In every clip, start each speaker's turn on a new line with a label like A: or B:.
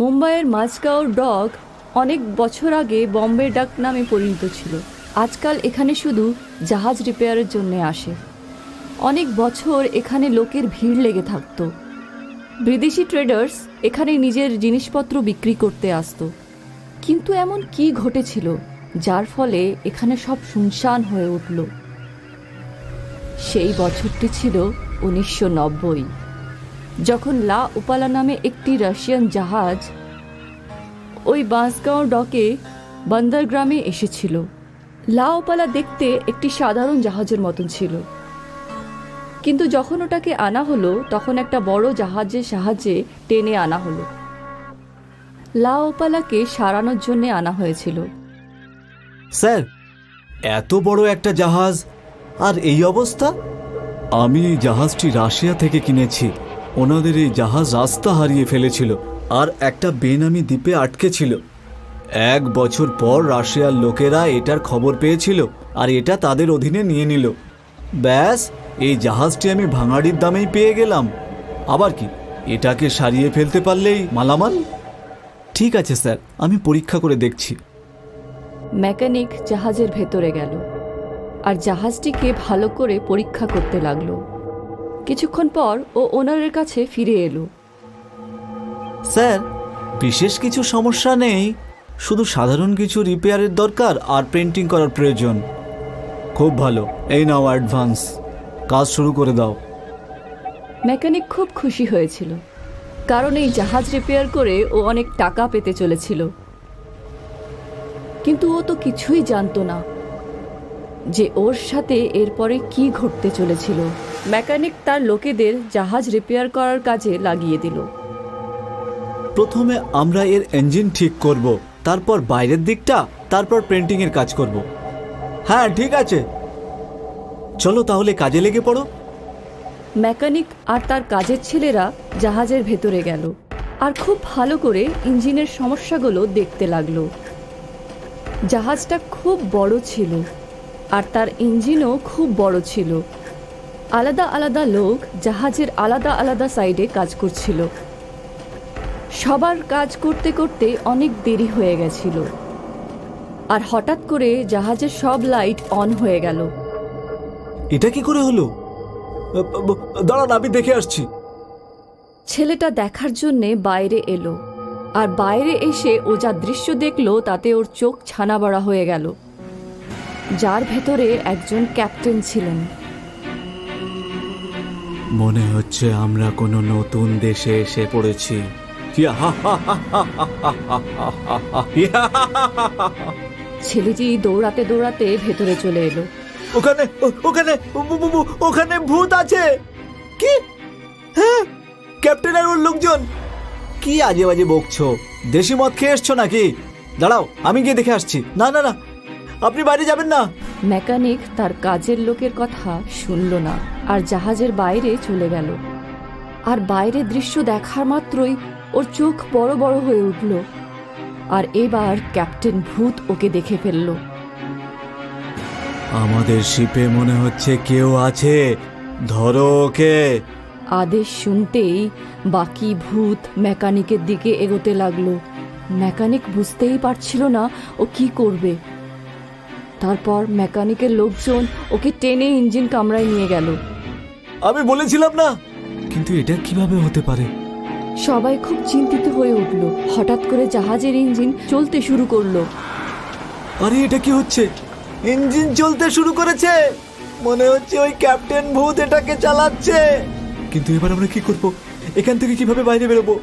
A: মুম্বাইয়ের মাঝগাঁও ডক অনেক বছর আগে বম্বে ডাক নামে পরিচিত ছিল। আজকাল এখানে শুধু জাহাজ রিপেয়ারের জন্য আসে। অনেক বছর এখানে লোকের ভিড় লেগে থাকত। বিদেশি ট্রেডার্স এখানে নিজের জিনিসপত্র বিক্রি করতে আসতো। কিন্তু এমন কি ঘটেছিল যার ফলে এখানে সব শুনশান হয়ে উঠল? সেই বছরটি ছিল 1990, যখন লা উপালা নামে একটি রাশিয়ান জাহাজ ওই বাঁশগাঁও ডকে বন্দরগ্রামে এসেছিল। লা উপালা দেখতে একটি সাধারণ জাহাজের মতন ছিল, কিন্তু যখন ওটাকে আনা হলো তখন একটা বড় জাহাজের সাহায্যে টেনে আনা হলো। লা উপালাকে সারানোর জন্য আনা হয়েছিল।
B: স্যার, এত বড় একটা জাহাজ আর এই অবস্থা? আমি এই জাহাজটি রাশিয়া থেকে কিনেছি। ওনাদের এই জাহাজ রাস্তা হারিয়ে ফেলেছিল আর একটা বেনামি দ্বীপে আটকে ছিল। 1 বছর পর রাশিয়ার লোকেরা এটার খবর পেয়েছিল আর এটা তাদের অধীনে নিয়ে নিল। ব্যাস, এই জাহাজটি আমি ভাঙাড়ির দামেই পেয়ে গেলাম। আবার কি, এটাকে সারিয়ে ফেলতে পারলেই মালামাল। ঠিক আছে স্যার, আমি পরীক্ষা করে দেখছি।
A: মেকানিক জাহাজের ভেতরে গেল আর জাহাজটিকে ভালো করে পরীক্ষা করতে লাগলো। কিছুক্ষণ পর ও ওনারের কাছে ফিরে এলো।
B: স্যার, বিশেষ কিছু সমস্যা নেই, শুধু সাধারণ কিছু রিপেয়ারের দরকার আর পেন্টিং করার প্রয়োজন। খুব ভালো, এই নাও অ্যাডভান্স, কাজ শুরু করে দাও।
A: মেকানিক খুব খুশি হয়েছিল, কারণ এই জাহাজ রিপেয়ার করে ও অনেক টাকা পেতে চলেছিল। কিন্তু ও তো কিছুই জানতো না যে ওর সাথে এরপরে কি ঘটতে চলেছিল। মেকানিক তার লোকেদের জাহাজ রিপেয়ার করার কাজে লাগিয়ে দিল।
B: প্রথমে আমরা এর ইঞ্জিন ঠিক করব, তারপর বাইরের দিকটা, তারপর পেন্টিংয়ের কাজ করব। হ্যাঁ ঠিক আছে, চলো তাহলে কাজে লেগে পড়ো।
A: মেকানিক আর তার কাজের ছেলেরা জাহাজের ভেতরে গেল আর খুব ভালো করে ইঞ্জিনের সমস্যাগুলো দেখতে লাগলো। জাহাজটা খুব বড় ছিল আর তার ইঞ্জিনও খুব বড় ছিল। আলাদা আলাদা লোক জাহাজের আলাদা আলাদা সাইডে কাজ করছিল। সবার কাজ করতে করতে অনেক দেরি হয়ে গেছিল আর হঠাৎ করে জাহাজের সব লাইট অন হয়ে গেল।
B: এটা কি করে হলো? দাঁড়ান, আমি দেখে আসছি।
A: ছেলেটা দেখার জন্যে বাইরে এলো আর বাইরে এসে ও যা দৃশ্য দেখলো তাতে ওর চোখ ছানাবড়া হয়ে গেল, যার ভেতরে একজন ক্যাপ্টেন ছিলেন।
B: মনে হচ্ছে আমরা কোনো নতুন দেশে এসে পড়েছি।
A: ছেলেটি দৌড়াতে দৌড়াতে ভেতরে চলে এলো।
B: ওখানে ওখানে ওখানে ভূত আছে। কি? হ্যাঁ, ক্যাপ্টেন আর ওর লোকজন। কি আজে বাজে বকছো? দেশি মদ খেয়ে এসছো নাকি? দাঁড়াও, আমি গিয়ে দেখে আসছি। না না না, আপনি বাইরে যাবেন না।
A: মেকানিক তার কাজের লোকের কথা শুনল না আর জাহাজের বাইরে চলে গেল। আর বাইরের দৃশ্য দেখার মাত্রই ওর চোখ বড় বড় হয়ে উঠল। আর এবার ক্যাপ্টেন ভূত ওকে দেখে ফেলল।
B: আমাদের শিপে মনে হচ্ছে কেউ আছে, ধরো ওকে।
A: আদেশ শুনতেই বাকি ভূত মেকানিকের দিকে এগোতে লাগলো। মেকানিক বুঝতেই পারছিল না ও কি করবে। তারপর মেকানিকের লোকজন ওকে টেনে ইঞ্জিন কামরায় নিয়ে গেল।
B: আমি বলেছিলাম না। কিন্তু এটা কিভাবে হতে পারে?
A: সবাই খুব চিন্তিত হয়ে উঠল। হঠাৎ করে জাহাজের ইঞ্জিন চলতে শুরু করলো।
B: আরে এটা কি হচ্ছে? ইঞ্জিন চলতে শুরু করেছে। মনে হচ্ছে ওই ক্যাপ্টেন ভূত এটাকে চালাচ্ছে। কিন্তু এবার আমরা কি করব? এখান থেকে কিভাবে বাইরে বেরোবো?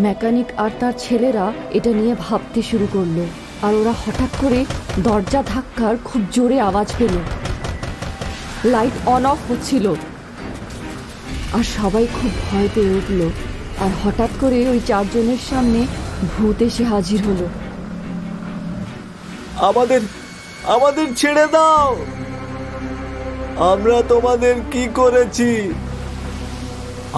A: মেকানিক আর তার ছেলেরা এটা নিয়ে ভাবতে শুরু করলো। আর ওরা হঠাৎ করে দরজা ধাক্কার খুব জোরে আওয়াজ পেল। লাইট অন অফ হচ্ছিল আর সবাই খুব ভয় পেয়ে উঠল। আর হঠাৎ করে ওই 4 জনের সামনে ভূত এসে হাজির হলো।
B: আমাদের আমাদের ছেড়ে দাও, আমরা তোমাদের কি করেছি?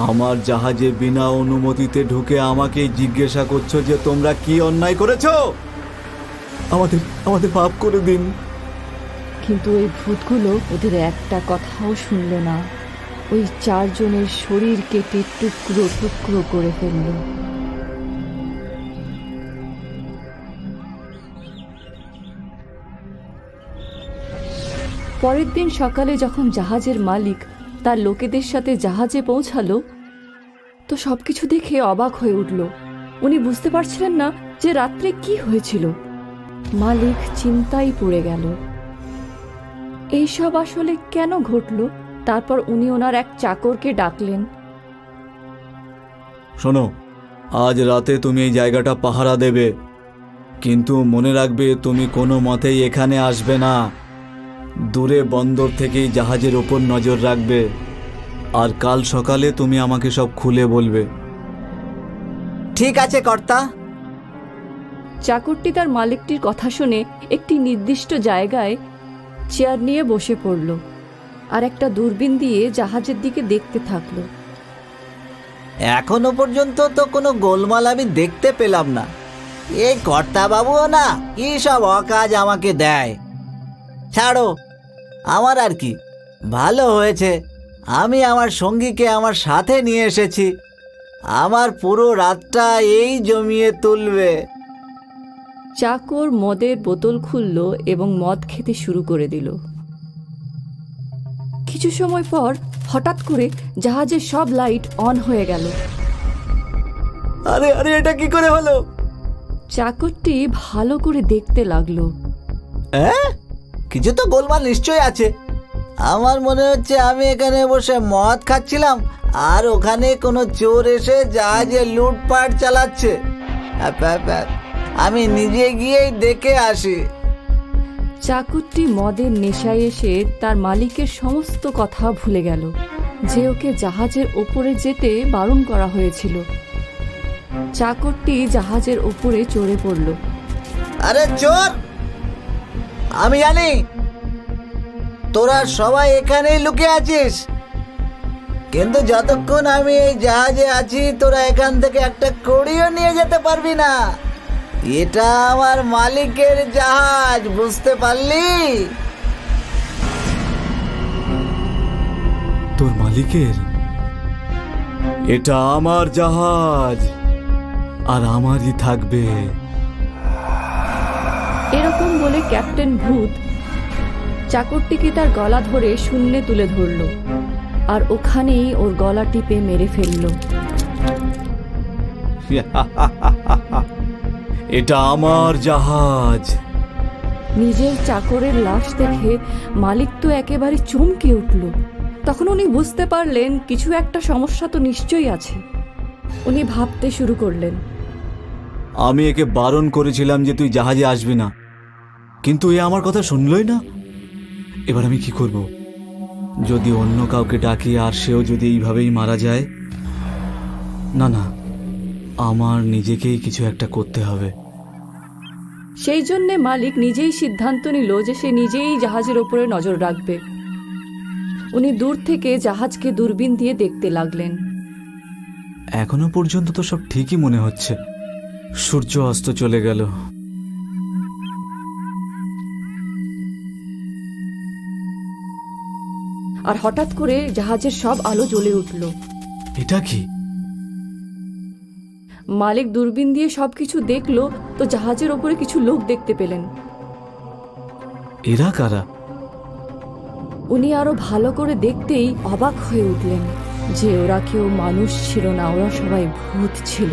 B: আমার জাহাজে বিনা অনুমতিতে ঢুকে আমাকে জিজ্ঞাসা করছো যে তোমরা কি অন্যায় করেছো? আমাদের মাফ করে দিন।
A: কিন্তু ওই ভূতগুলো ওদের একটা কথাও শুনল না। ওই 4 জনের শরীর কেটে টুকরো টুকরো করে ফেলল। পরের দিন সকালে যখন জাহাজের মালিক তার লোকেদের সাথে জাহাজে পৌঁছালো তো সবকিছু দেখে অবাক হয়ে উঠল। উনি বুঝতে পারছিলেন না যে রাত্রে কি হয়েছিল। মালিক চিন্তায় পড়ে গেল, এইসব আসলে কেন ঘটল। তারপর উনি ওনার এক চাকরকে ডাকলেন।
B: শোনো, আজ রাতে তুমি এই জায়গাটা পাহারা দেবে, কিন্তু মনে রাখবে তুমি কোনো মতেই এখানে আসবে না। দূরে বন্দর থেকেই জাহাজের ওপর নজর রাখবে, আর কাল সকালে তুমি আমাকে সব খুলে বলবে।
C: ঠিক আছে কর্তা।
A: চাকরটি তার মালিকটির কথা শুনে একটি নির্দিষ্ট জায়গায় চেয়ার নিয়ে বসে পড়ল আর একটা দূরবীন দিয়ে জাহাজের দিকে দেখতে থাকলো।
C: এখনো পর্যন্ত তো কোনো গোলমাল আমি দেখতে পেলাম না। এই কর্তা বাবুও না কি সব অকাজ আমাকে দেয়। ছাড়ো, আমার আর কি, ভালো হয়েছে আমি আমার সঙ্গীকে আমার সাথে নিয়ে এসেছি। আমার পুরো রাতটা এই জমিয়ে তুলবে।
A: চাকর মদের বোতল খুলল এবং মদ খেতে শুরু করে দিল। কিছু সময় পর হঠাৎ করে জাহাজের সব লাইট অন হয়ে গেল।
C: আরে আরে, এটা কি করে হলো?
A: চাকরটি ভালো করে দেখতে লাগলো।
C: কিছু তো গোলমাল নিশ্চয়ই আছে। আমার মনে হচ্ছে আমি এখানে বসে মদ খাচ্ছিলাম আর ওখানে কোনো চোর এসে জাহাজে লুটপাট চালাচ্ছে। আমি নিজে গিয়েই দেখে আসি।
A: চাকরটি মদের নেশায় এসে তার মালিকের সমস্ত কথা ভুলে গেল, যে ওকে জাহাজের ওপরে যেতে বারণ করা হয়েছিল। চাকরটি জাহাজের ওপরে চড়ে পড়ল।
C: আরে চোর, আমি জানি তোরা সবাই এখানেই লুকিয়ে আছিস, কিন্তু যতক্ষণ আমি এই জাহাজে আছি তোরা এখান থেকে একটা কড়িও নিয়ে যেতে পারবি না। এটা আমার মালিকের জাহাজ, বুঝতে পারলি?
B: তোর মালিকের? এটা আমার জাহাজ আর আমারই থাকবে।
A: এরকম বলে ক্যাপ্টেন ভূত চাকরটিকে তার গলা ধরে শূন্যে তুলে ধরল আর ওখানেই ওর গলা টিপে মেরে ফেলল।
B: এটা আমার জাহাজ।
A: নিজের চাকরের লাশ দেখে মালিক তো একেবারে চমকে উঠল। তখন উনি বুঝতে পারলেন কিছু একটা সমস্যা তো নিশ্চয়ই আছে। উনি ভাবতে শুরু করলেন,
B: আমি একে বারণ করেছিলাম যে তুই জাহাজে আসবি না, কিন্তু এ আমার কথা শুনলই না। এবার আমি কি করব? যদি অন্য কাউকে ডাকি আর সেও যদি এইভাবেই মারা যায়? না না, আমার নিজেকেই কিছু একটা করতে হবে।
A: সেই জন্যে মালিক নিজেই সিদ্ধান্ত নিল যে সে নিজেই জাহাজের ওপরে নজর রাখবে। উনি দূর থেকে জাহাজকে দূরবীন দিয়ে দেখতে লাগলেন।
B: এখনো পর্যন্ত তো সব ঠিকই মনে হচ্ছে। সূর্য অস্ত চলে গেল।
A: আর হঠাৎ করে জাহাজের সব আলো জ্বলে উঠল।
B: এটা কি?
A: মালিক দূরবীন দিয়ে সবকিছু দেখলো তো জাহাজের ওপরে কিছু লোক দেখতে পেলেন।
B: এরা কারা?
A: উনি আরো ভালো করে দেখতেই অবাক হয়ে উঠলেন যে ওরা কেউ মানুষ ছিল না, ওরা সবাই ভূত ছিল,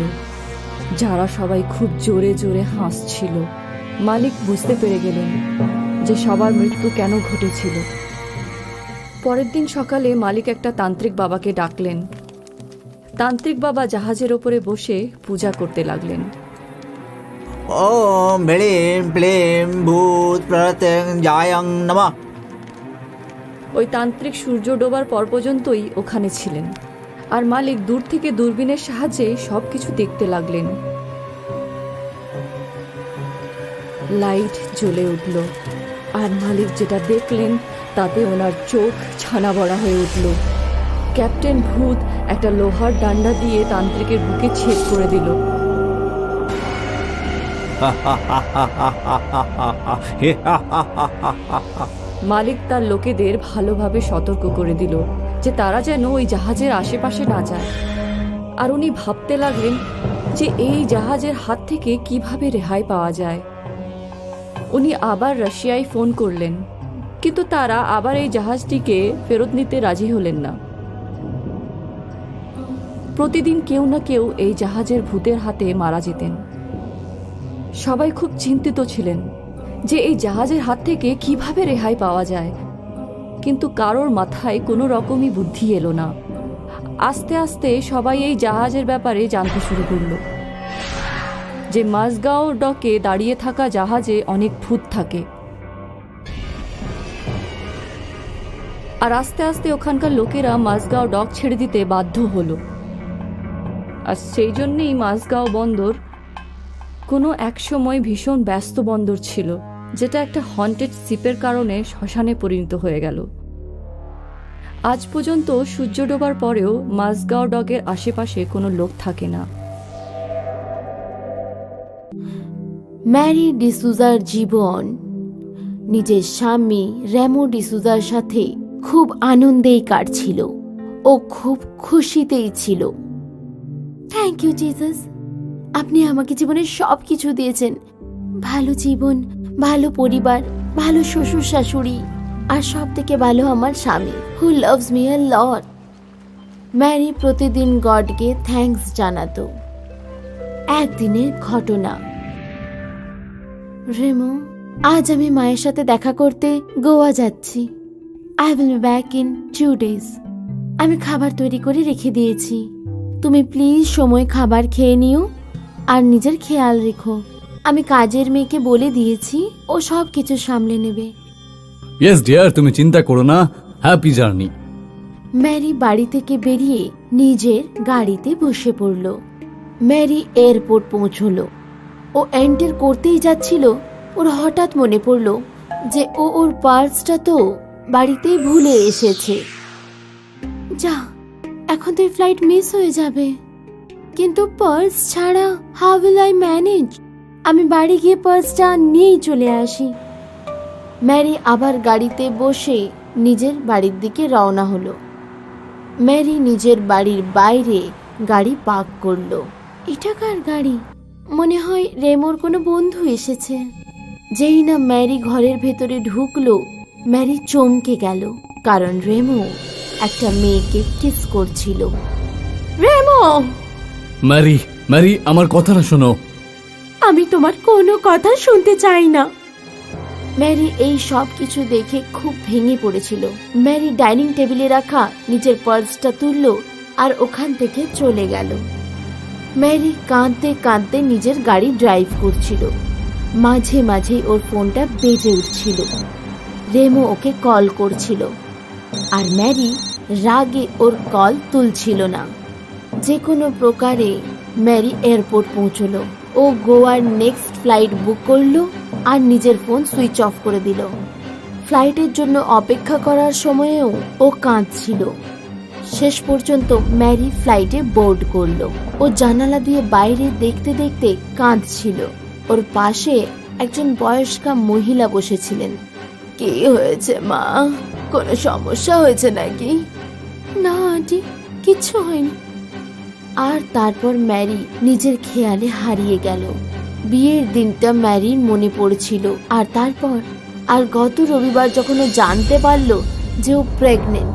A: যারা সবাই খুব জোরে জোরে হাসছিল। মালিক বুঝতে পেরে গেলেন যে সবার মৃত্যু কেন ঘটেছিল। পরের দিন সকালে মালিক একটা তান্ত্রিক বাবাকে ডাকলেন। তান্ত্রিক বাবা জাহাজের ওপরে বসে পূজা করতে লাগলেন।
C: ওম ব্লীম ব্লীম ভূত প্রত্যঙ্গায়ং নমঃ।
A: ওই তান্ত্রিক সূর্য ডোবার পর পর্যন্তই ওখানে ছিলেন আর মালিক দূর থেকে দূরবীনের সাহায্যে সবকিছু দেখতে লাগলেন। লাইট জ্বলে উঠল আর মালিক যেটা দেখলেন তাতে ওনার চোখ ছানা বড়া হয়ে উঠল। ক্যাপ্টেন ভূত একটা লোহার ডান্ডা দিয়ে তান্ত্রিকের বুকে ছেদ করে দিল। মালিক তার লোকেদের ভালোভাবে সতর্ক করে দিল যে তারা যেন ওই জাহাজের আশেপাশে না যায়। আর উনি ভাবতে লাগলেন যে এই জাহাজের হাত থেকে কিভাবে রেহাই পাওয়া যায়। উনি আবার রাশিয়ায় ফোন করলেন, কিন্তু তারা আবার এই জাহাজটিকে ফেরত নিতে রাজি হলেন না। প্রতিদিন কেউ না কেউ এই জাহাজের ভূতের হাতে মারা যেতেন। সবাই খুব চিন্তিত ছিলেন যে এই জাহাজের হাত থেকে কিভাবে রেহাই পাওয়া যায়, কিন্তু কারোর মাথায় কোনো রকমই বুদ্ধি এলো না। আস্তে আস্তে সবাই এই জাহাজের ব্যাপারে জানতে শুরু করলো যে মাঝগাঁও ডকে দাঁড়িয়ে থাকা জাহাজে অনেক ভূত থাকে। আর আস্তে আস্তে ওখানকার লোকেরা মাঝগাঁও ডক ছেড়ে দিতে বাধ্য হলো। আর সেই জন্যেই মাঝগাঁও বন্দর কোনো এক সময় ভীষণ ব্যস্ত বন্দর ছিল, যেটা একটা হন্টেড শিপের কারণে শ্মশানে পরিণত হয়ে গেল। আজ পর্যন্ত সূর্য ডোবার পরেও মাঝগাঁও ডকের আশেপাশে কোনো লোক থাকে না।
D: ম্যারি ডিসুজার জীবন নিজের স্বামী রেমো ডিসুজার সাথে খুব আনন্দেই কাটছিল। ও খুব খুশিতেই ছিল। থ্যাংক ইউ জিসাস, আপনি আমাকে জীবনের সব কিছু দিয়েছেন। ভালো জীবন, ভালো পরিবার, ভালো শ্বশুর শাশুড়ি, আর সব থেকে ভালো আমার স্বামী who loves me a lot. Mary প্রতিদিন গডকে থ্যাঙ্কস জানাতো। একদিনের ঘটনা। রেমো, আজ আমি মায়ের সাথে দেখা করতে গোয়া যাচ্ছি। I will be back in 2 days। আমি খাবার তৈরি করে রেখে দিয়েছি। তুমি প্লিজ সময় খাবার খেয়ে নিও আর নিজের খেয়াল রেখো। আমি কাজের মেয়েকে বলে দিয়েছি, ও সব কিছু সামলে নেবে।
B: ইয়েস ডিয়ার, তুমি চিন্তা করো না। Happy journey.
D: ম্যারি বাড়ি থেকে বেরিয়ে নিজের গাড়িতে বসে পড়ল। ম্যারি এয়ারপোর্ট পৌঁছলো। ও এন্টার করতেই যাচ্ছিল, ওর হঠাৎ মনে পড়ল যে ওর পার্সটা তো বাড়িতেই ভুলে এসেছে। যা, এখন তো ফ্লাইট মিস হয়ে যাবে। কিন্তু পার্স ছাড়া হাউ উইল আই ম্যানেজ? আমি বাড়ি গিয়ে পার্সটা নিয়েই চলে আসি। ম্যারি আবার গাড়িতে বসে নিজের বাড়ির দিকে রওনা হলো। ম্যারি নিজের বাড়ির বাইরে গাড়ি পার্ক করলো। এটা কার গাড়ি? মনে হয় রেমোর কোনো বন্ধু এসেছে। যেই না ম্যারি ঘরের ভেতরে ঢুকলো, ম্যারি চমকে গেল, কারণ রেমো একটা মেয়েকে কিস করছিল। রেমো!
B: ম্যারি, ম্যারি, আমার কথাটা শোনো।
D: আমি তোমার কোনো কথা শুনতে চাই না। ম্যারি এই সব কিছু দেখে খুব ভেঙে পড়েছিল। ম্যারি ডাইনিং টেবিলে রাখা নিজের পার্সটা তুললো আর ওখান থেকে চলে গেল। ম্যারি কাঁদতে কাঁদতে নিজের গাড়ি ড্রাইভ করছিল। মাঝে মাঝে ওর ফোনটা বেজে উঠছিল। রেমো ওকে কল করছিল, আর ম্যারি রাগে ওর কল তুলছিল না। যে কোনো প্রকারে ম্যারি এয়ারপোর্ট পৌঁছলো। ও গোয়ার নেক্সট ফ্লাইট বুক করলো আর নিজের ফোন সুইচ অফ করে দিল। ফ্লাইটের জন্য অপেক্ষা করার সময়েও ও কাঁদছিল। শেষ পর্যন্ত ম্যারি ফ্লাইটে বোর্ড করলো। ও জানালা দিয়ে বাইরে দেখতে দেখতে কাঁদছিল। ওর পাশে একজন বয়স্কা মহিলা বসেছিলেন। কি হয়েছে মা? কোনো সমস্যা হয়েছে নাকি? না আন্টি, কিচ্ছু হয়নি। আর তারপর ম্যারি নিজের খেয়ালে হারিয়ে গেল। বিয়ের দিনটা ম্যারির মনে পড়ছিল। আর তারপর আর গত রবিবার যখন ও জানতে পারলো যে ও প্রেগনেন্ট,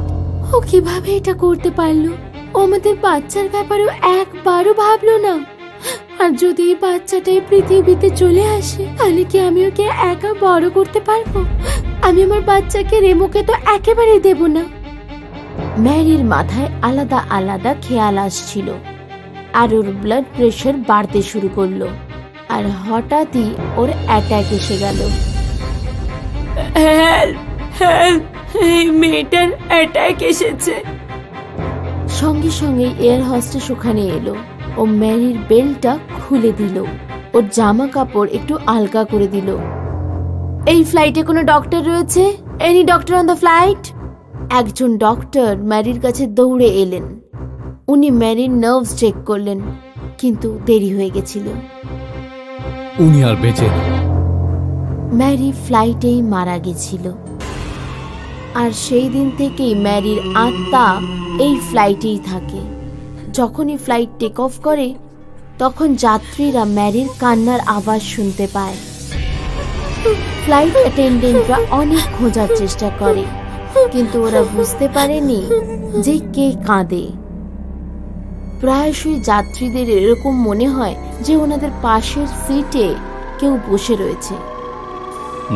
D: ও কিভাবে এটা করতে পারলো? ও আমাদের বাচ্চার ব্যাপারেও একবারও ভাবলো না। আর যদি এই বাচ্চাটা এই পৃথিবীতে চলে আসে, তাহলে কি আমি ওকে একা বড় করতে পারবো? আমি আমার বাচ্চাকে রেমোকে তো একেবারেই দেব না। ম্যারির মাথায় আলাদা আলাদা খেয়াল আসছিল, আর ওর ব্লাড প্রেশার বাড়তে শুরু করলো। আর হঠাৎই ওর অ্যাটাক এসে গেল। হেল্প, হেল্প, এই মেয়েটার অ্যাটাক এসেছে। সঙ্গে সঙ্গে এয়ার হোস্টেস ওখানে এলো। ও ম্যারির বেল্টটা খুলে দিল, ওর জামা কাপড় একটু আলগা করে দিল। এই ফ্লাইটে কোনো ডক্টর রয়েছে? Any doctor on the flight? একজন ডক্টর ম্যারির কাছে দৌড়ে এলেন। উনি ম্যারির নার্ভস চেক করলেন, কিন্তু দেরি হয়ে গেছিল।
B: উনি আর বেঁচে নেই।
D: ম্যারি ফ্লাইটেই মারা গেছিল। আর সেই দিন থেকেই ম্যারির আত্মা এই ফ্লাইটেই থাকে। যখনই ফ্লাইট টেক অফ করে, তখন যাত্রীরা ম্যারির কান্নার আওয়াজ শুনতে পায়। ফ্লাইট অ্যাটেন্ডেন্টরা অনেক খোঁজার চেষ্টা করে, কিন্তু ওরা বুঝতে পারেনি যে কে কাঁদে। প্রায়শই যাত্রীদের এরকম মনে হয় যে ওনাদের পাশের সিটে কেউ বসে রয়েছে।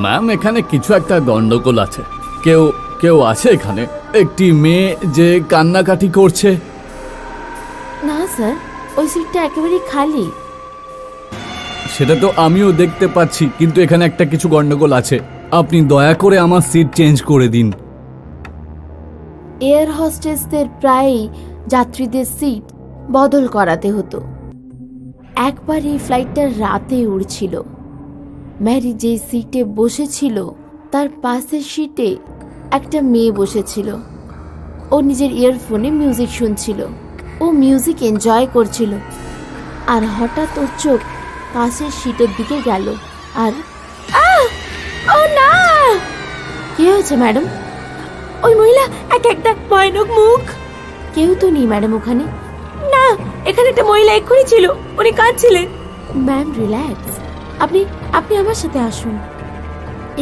E: ম্যাম, এখানে কিছু একটা গন্ডগোল আছে। কেউ কেউ আছে এখানে? একটি মেয়ে যে কান্নাকাটি করছে।
D: না স্যার, ওই সিটটা একেবারে খালি।
E: সেটা তো আমিও দেখতে পাচ্ছি, কিন্তু এখানে একটা কিছু গন্ডগোল আছে। আপনি দয়া করে আমার সিট চেঞ্জ করে দিন।
D: এয়ার হোস্টেসদের প্রায়ই যাত্রীদের সিট বদল করাতে হতো। একবার এই ফ্লাইটটা রাতে উড়ছিল। ম্যারি যে সিটে বসেছিল তার পাশের সিটে একটা মেয়ে বসেছিল। ও নিজের ইয়ারফোনে মিউজিক শুনছিল, ও মিউজিক এনজয় করছিল। আর হঠাৎ ওর চোখ পাশের সিটের দিকে গেল। আর ও না! কি হয়েছে ম্যাডাম? ওই মহিলা একটা ভয়ানক মুখ। কেউ তো নেই ম্যাডাম ওখানে। না, এখানে একটা মহিলা এক্ষুনি ছিল, উনি কাঁদছিলেন। ম্যাম রিল্যাক্স, আপনি আমার সাথে আসুন।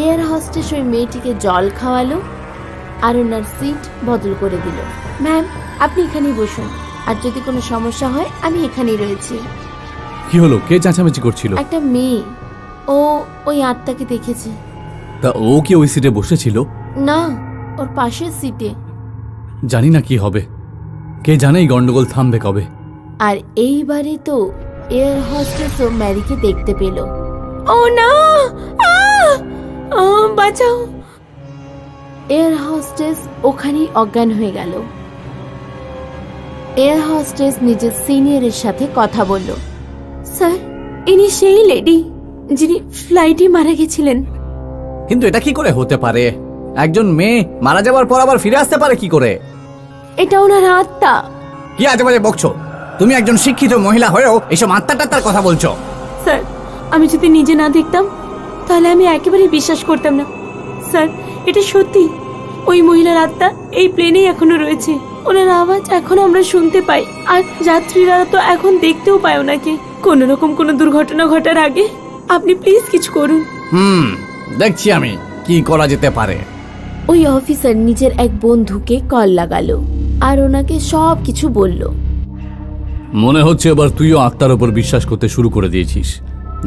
D: এয়ার হোস্টেস ওই মেয়েটিকে জল খাওয়ালো আর ওনার সিট বদল করে দিল। ম্যাম, আপনি এখানেই বসুন, আর যদি কোনো সমস্যা হয় আমি এখানেই রয়েছি।
E: কি হলো? কে চেঁচামেচি করছিল?
D: একটা মেয়ে, ও ওই আত্মাকে দেখেছে।
E: তা ও কি ওই সিটে বসেছিল?
D: না, ওর পাশের সিটে।
E: জানি না কি হবে, কে জানে এই গন্ডগোল থামবে কবে।
D: আর এইবারে তো এয়ার হোস্টেসও ম্যারিকে দেখতে পেল। ও না, বাঁচাও! এয়ার হোস্টেস ওখানেই অজ্ঞান হয়ে গেল। এয়ার হোস্টেস নিজের সিনিয়রের সাথে কথা বলল। স্যার, ইনি সেই লেডি যিনি ফ্লাইটে মারা গেছিলেন।
F: কিন্তু এটা কি করে হতে পারে? একজন মেয়ে মারা যাওয়ার পর আবার ফিরে আসতে পারে কি করে?
D: এটা ওনার আত্মা।
F: কি আজে বাজে বকছো? তুমি একজন শিক্ষিত মহিলা হয়েও এসব আত্মাটার কথা বলছো?
D: স্যার, আমি যদি নিজে না দেখতাম তাহলে আমি একেবারেই বিশ্বাস করতাম না। স্যার, এটা সত্যি, ওই মহিলার আত্মা এই প্লেনেই এখনো রয়েছে। ওনার আওয়াজ এখনো আমরা শুনতে পাই, আর যাত্রীরা তো এখন দেখতেও পায় ওনাকে। কোনো রকম কোনো দুর্ঘটনা ঘটার আগে আপনি প্লিজ কিছু করুন।
F: দেখছি আমি কি করা যেতে পারে।
D: ওই অফিসার নিজের এক বন্ধুকে কল লাগালো আর ওনাকে সব কিছু বলল।
E: মনে হচ্ছে এবার তুইও আত্মার উপর বিশ্বাস করতে শুরু করে দিয়েছিস।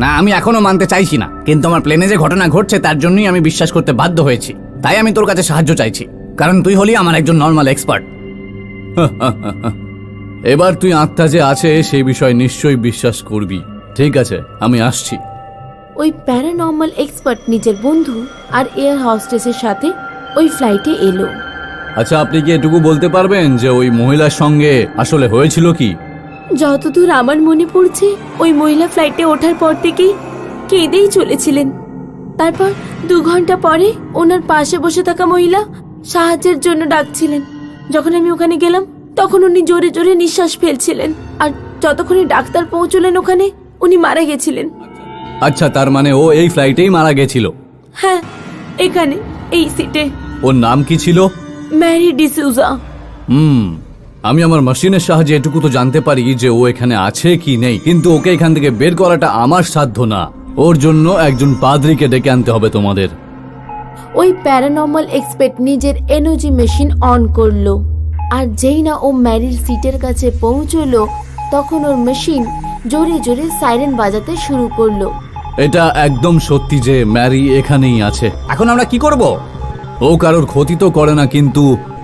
F: না, আমি এখনো মানতে চাইছি না, কিন্তু আমার প্লেনে যে ঘটনা ঘটছে তার জন্যই আমি বিশ্বাস করতে বাধ্য হয়েছি। তাই আমি তোর কাছে সাহায্য চাইছি, কারণ তুই হলি আমার একজন নর্মাল এক্সপার্ট।
E: এবার তুই আত্মা যে আছে সেই বিষয়ে নিশ্চয়ই বিশ্বাস করবি। ঠিক আছে, আমি আসছি।
D: ওই প্যারানর্মাল এক্সপার্ট নিজের বন্ধু আর এয়ার হোস্টেসের সাথে ওই ফ্লাইটে এলো।
E: আচ্ছা, আপনি কি এটুকু বলতে পারবেন যে ওই মহিলার সঙ্গে আসলে হয়েছিল কি?
D: যতদূর আমার মনে পড়ছে, ওই মহিলা ফ্লাইটে ওঠার পর থেকেই কেঁদেই চলেছিলেন। তারপর 2 ঘন্টা পরে ওনার পাশে বসে থাকা মহিলা সাহায্যের জন্য ডাকছিলেন। যখন আমি ওখানে গেলাম তখন উনি জোরে জোরে নিঃশ্বাস ফেলছিলেন, আর যতক্ষণে ডাক্তার পৌঁছলেন ওখানে উনি মারা গেছিলেন।
E: আচ্ছা, তার মানে ও এই ফ্লাইটেই মারা গেছিল?
D: হ্যাঁ, এখানে এই সিটে।
E: ওর নাম কি ছিল?
D: ম্যারি ডিসুজা।
E: আমি আমার মেশিনের সাহায্যে এটুকু তো জানতে পারি যে ও এখানে আছে কি নেই, কিন্তু ওকে এখান থেকে বের করাটা আমার সাধ্য না। ওর জন্য একজন পাদ্রীকে ডেকে আনতে হবে তোমাদের।
D: ওই প্যারানর্মাল এক্সপার্ট নিজের এনার্জি মেশিন অন করলো, আর যেই না ও ম্যারির সিটের কাছে পৌঁছলো তখন ওর মেশিন জোরে জোরে সাইরেন বাজাতে শুরু করলো।
E: এটা একদম সত্যি যে ম্যারি এখানেই আছে।
F: এখন আমরা কি করব?
E: ও কারোর ক্ষতি তো করে না, কিন্তু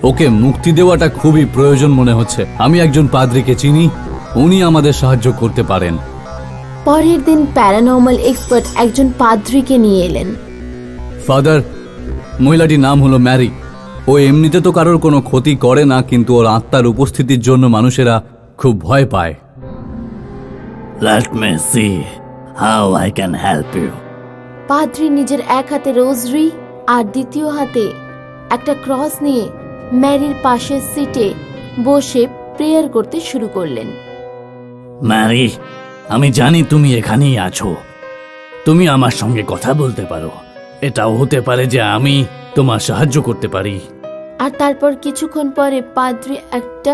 E: ওকে মুক্তি দেওয়াটা খুবই প্রয়োজন মনে হচ্ছে। আমি একজন পাদ্রীকে চিনি, উনি আমাদের সাহায্য করতে পারেন।
D: পরের দিন প্যারানর্মাল এক্সপার্ট একজন পাদ্রীকে নিয়ে এলেন।
E: ফাদার, মহিলাটির নাম হলো ম্যারি। ও এমনিতে তো কারোর কোনো ক্ষতি করে না, কিন্তু ওর আত্মার উপস্থিতির জন্য মানুষেরা খুব ভয় পায়।
B: Let me see how I can help you.
D: পাদ্রী নিজের এক হাতে রোজরি আর দ্বিতীয় হাতে একটা ক্রস নিয়ে ম্যারির পাশের সিটে বসে প্রেয়ার করতে শুরু করলেন।
B: ম্যারি, আমি জানি তুমি এখানেই আছো। তুমি আমার সঙ্গে কথা বলতে পারো। এটাও হতে পারে যে আমি তোমার সাহায্য করতে পারি।
D: আর তারপর কিছুক্ষণ পরে পাদ্রী একটা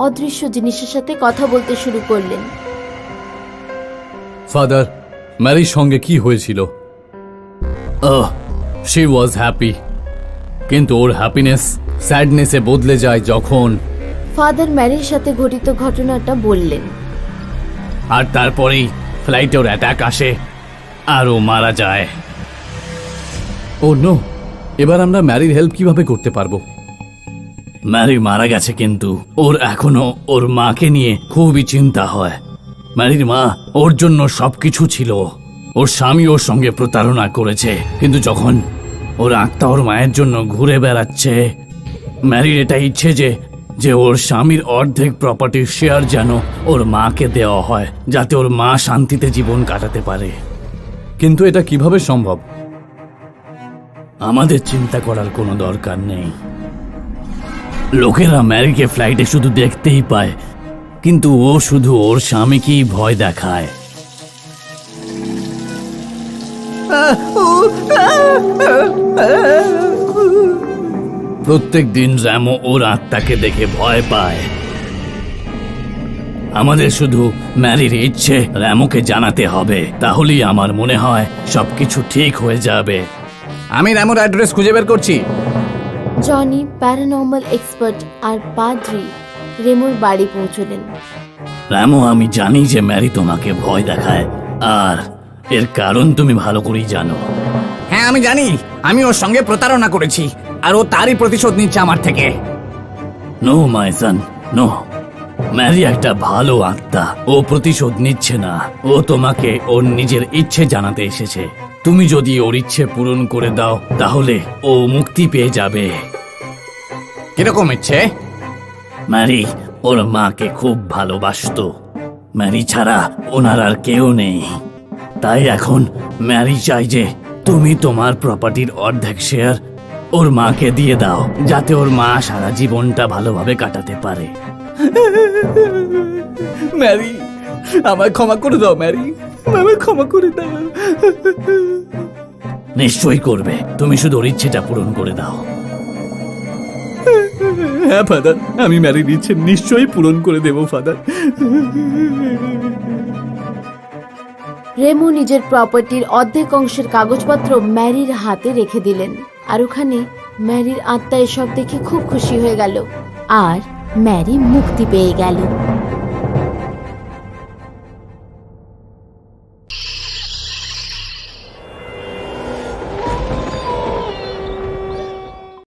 D: অদৃশ্য জিনিসের সাথে কথা বলতে শুরু করলেন।
E: ফাদার, ম্যারির সঙ্গে কি হয়েছিল? শি ওয়াজ হ্যাপি, কিন্তু ওর হ্যাপিনেস স্যাডনেসে বদলে যায় যখন,
D: ফাদার ম্যারির সাথে ঘটিত ঘটনাটা বললেন।
E: আর তারপরেই ফ্লাইটে ওর অ্যাটাক আসে আর ও মারা যায়। ও নো, এবার আমরা ম্যারির হেল্প কিভাবে করতে পারবো? ম্যারি মারা গেছে, কিন্তু ওর এখনো ওর মাকে নিয়ে খুবই চিন্তা হয়। ম্যারির মা ওর জন্য সবকিছু ছিল। ওর স্বামী ওর সঙ্গে প্রতারণা করেছে, কিন্তু যখন ওর আত্মা ওর মায়ের জন্য ঘুরে বেড়াচ্ছে, ম্যারির এটা ইচ্ছে যে ওর স্বামীর অর্ধেক প্রপার্টির শেয়ার যেন ওর মাকে দেওয়া হয়, যাতে ওর মা শান্তিতে জীবন কাটাতে পারে। কিন্তু এটা কিভাবে সম্ভব? আমাদের চিন্তা করার কোনো দরকার নেই। লোকেরা ম্যারিকে ফ্লাইটে শুধু দেখতেই পায়, কিন্তু ও শুধু ওর স্বামীকেই ভয় দেখায়। প্রত্যেক দিন র্যামো ওর আত্মাকে দেখে ভয় পায়। আমাদের শুধু ম্যারির ইচ্ছে র্যামোকে জানাতে হবে, তাহলেই আমার মনে হয় সবকিছু ঠিক হয়ে যাবে।
F: আমি র্যামোর অ্যাড্রেস খুঁজে বের করছি।
D: জনি, প্যারানর্মাল এক্সপার্ট আর পাদ্রি রেমোর বাড়ি পৌঁছলেন।
E: র্যামো, আমি জানি যে ম্যারি তোমাকে ভয় দেখায়, আর এর কারণ তুমি ভালো করেই জানো।
F: হ্যাঁ, আমি জানি। আমি ওর সঙ্গে প্রতারণা করেছি, আর ও তারই প্রতিশোধ নিচ্ছে আমার থেকে।
E: নো মাই সন, নো। ম্যারি একটা ভালো আত্মা, ও প্রতিশোধ নিচ্ছে না। ও তোমাকে ওর নিজের ইচ্ছে জানাতে এসেছে। তুমি যদি ওর ইচ্ছে পূরণ করে দাও, তাহলে ও মুক্তি পেয়ে যাবে।
F: কিরকম ইচ্ছে?
E: ম্যারি ওর মাকে খুব ভালোবাসতো। ম্যারি ছাড়া ওনার আর কেউ নেই। তাই এখন ম্যারি চাই যে তুমি তোমার প্রপার্টির অর্ধেক শেয়ার ওর মাকে দিয়ে দাও, যাতে ওর মা সারা জীবনটা ভালোভাবে কাটাতে পারে।
B: ম্যারি, আমায় ক্ষমা করে দাও। ম্যারি, আমায় ক্ষমা করে দাও।
E: নিশ্চয়ই করবে, তুমি শুধু ওর ইচ্ছেটা পূরণ করে দাও।
B: হ্যাঁ ফাদার, আমি ম্যারির ইচ্ছে নিশ্চয়ই পূরণ করে দেব ফাদার।
D: রেমো নিজের প্রপার্টির অর্ধেক অংশের কাগজপত্র ম্যারির হাতে রেখে দিলেন, আর ওখানে ম্যারির আত্মা এসব দেখে খুব খুশি হয়ে গেল, আর ম্যারি মুক্তি পেয়ে গেল।